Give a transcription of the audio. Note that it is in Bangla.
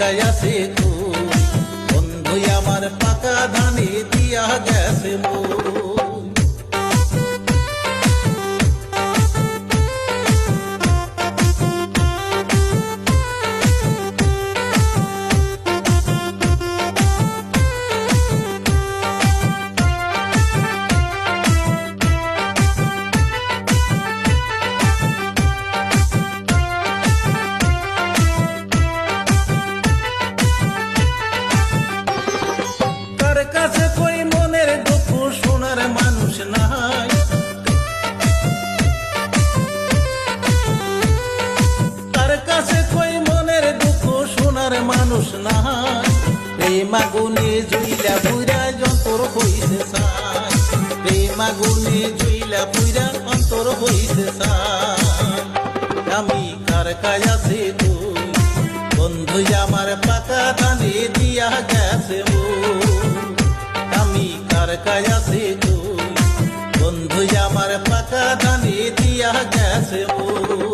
কায়াছে তুই বন্ধু আমার পাকা ধানে দিয়া গেছে মুই। কাছে কই মনের দুঃখ শোনার মানুষ নাই, তার কাছে কই মনের দুঃখ শোনার মানুষ নাই। প্রেম আগুনে জুইলা পুইরা অন্তর হইতে চায়, প্রেম আগুনে জুইলা পুইরা অন্তর হইতে চায়। আমি কার কাছে তুই বন্ধু আমার পাকা ধানে দিয়া গেছে মুই। আমি কার কাছে তুই বন্ধু আমার পাকা ধানে দিয়া গেছে মুই।